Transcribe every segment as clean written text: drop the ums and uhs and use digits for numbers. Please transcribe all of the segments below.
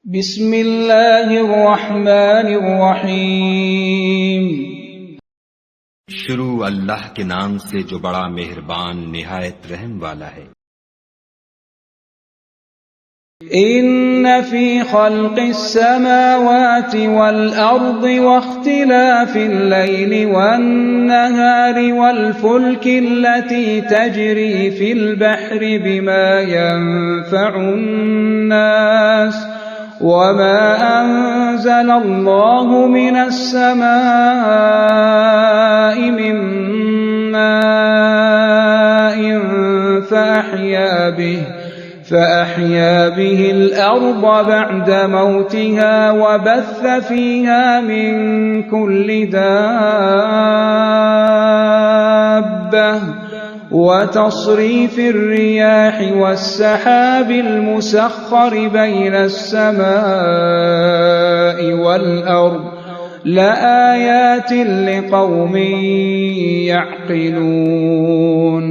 بسم اللہ الرحمن الرحیم۔ شروع اللہ کے نام سے جو بڑا مہربان نہایت رحم والا ہے۔ ان فی خلق السماوات والارض واختلاف اللیل والنہار والفلک التي تجری فی البحر بما ينفع الناس وما أنزل الله من السماء من ماء فأحيا به الأرض بعد موتها وبث فيها من كل دابة وتصريف الرياح والسحاب المسخر بين السماء والأرض لآيات لقوم يعقلون۔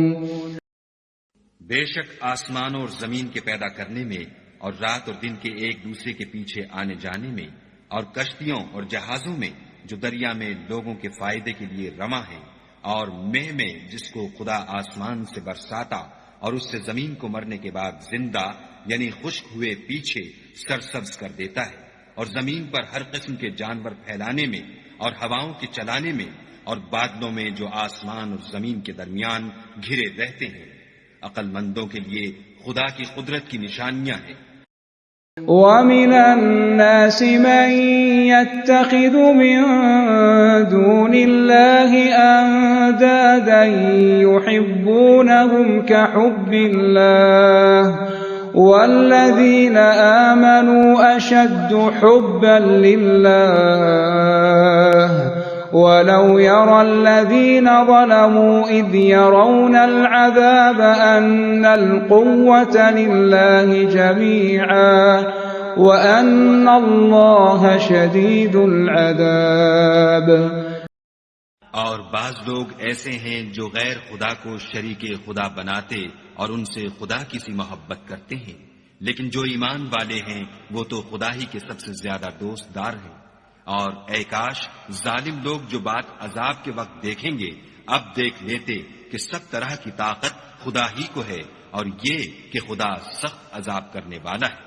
بے شک آسمانوں اور زمین کے پیدا کرنے میں اور رات اور دن کے ایک دوسرے کے پیچھے آنے جانے میں اور کشتیوں اور جہازوں میں جو دریا میں لوگوں کے فائدے کے لیے رواں ہیں اور مہ میں جس کو خدا آسمان سے برساتا اور اس سے زمین کو مرنے کے بعد زندہ یعنی خشک ہوئے پیچھے سرسبز کر دیتا ہے، اور زمین پر ہر قسم کے جانور پھیلانے میں اور ہواؤں کے چلانے میں اور بادلوں میں جو آسمان اور زمین کے درمیان گھرے رہتے ہیں، عقل مندوں کے لیے خدا کی قدرت کی نشانیاں ہیں۔ وَمِنَ النَّاسِ مَن يَتَّخِذُ مِن دُونِ اللَّهِ أَندَادًا يُحِبُّونَهُمْ كَحُبِّ اللَّهِ وَالَّذِينَ آمَنُوا أَشَدُّ حُبًّا لِّلَّهِ وَلَوْ يَرَى الَّذِينَ ظَلَمُوا إِذْ يَرَوْنَ الْعَذَابَ أَنَّ الْقُوَّةَ لِلَّهِ جَمِيعًا وَأَنَّ اللَّهَ شَدِيدُ الْعَذَابِ۔ اور بعض لوگ ایسے ہیں جو غیر خدا کو شریک خدا بناتے اور ان سے خدا کی سی محبت کرتے ہیں، لیکن جو ایمان والے ہیں وہ تو خدا ہی کے سب سے زیادہ دوست دار ہیں۔ اور اے کاش ظالم لوگ جو بات عذاب کے وقت دیکھیں گے اب دیکھ لیتے کہ سب طرح کی طاقت خدا ہی کو ہے، اور یہ کہ خدا سخت عذاب کرنے والا ہے۔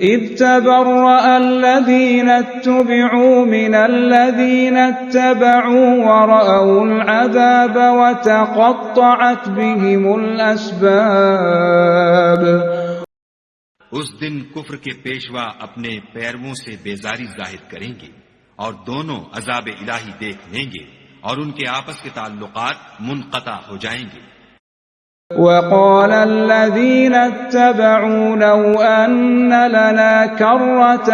اذ تبرأ الذين اتبعوا من الذين اتبعوا ورأوا العذاب وتقطعت بهم الأسباب۔ اس دن کفر کے پیشوا اپنے پیرووں سے بیزاری ظاہر کریں گے اور دونوں عذاب الہی دیکھ لیں گے اور ان کے آپس کے تعلقات منقطع ہو جائیں گے۔ وقال الذين اتبعوا لو أن لنا كرة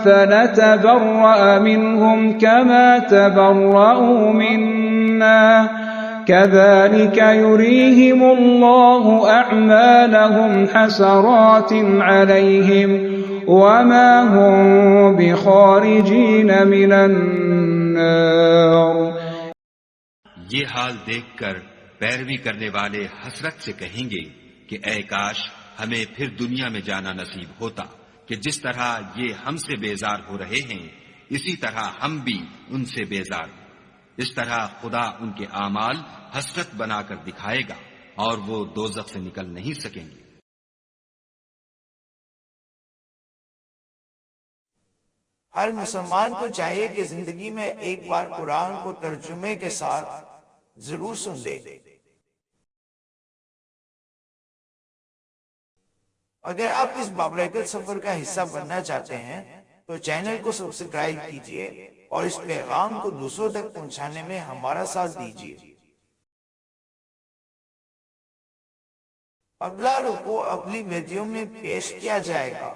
فنتبرأ منهم كما تبرأوا منا كذلك يريهم الله أعمالهم حسرات عليهم وما هم بخارجين من النار۔ یہ حال دیکھ کر پیروی کرنے والے حسرت سے کہیں گے کہ اے کاش ہمیں پھر دنیا میں جانا نصیب ہوتا کہ جس طرح یہ ہم سے بیزار ہو رہے ہیں اسی طرح ہم بھی ان سے بیزار ہیں۔ اس طرح خدا ان کے اعمال حسرت بنا کر دکھائے گا اور وہ دوزخ سے نکل نہیں سکیں گے۔ ہر مسلمان کو چاہیے کہ زندگی میں ایک بار قرآن کو ترجمے کے ساتھ ضرور سن لے۔ اگر آپ اس بابرکت سفر کا حصہ بننا چاہتے ہیں تو چینل کو سبسکرائب کیجئے اور اس پیغام کو دوسروں تک پہنچانے میں ہمارا ساتھ دیجئے۔ اگلا رکوع اگلی ویڈیو میں پیش کیا جائے گا۔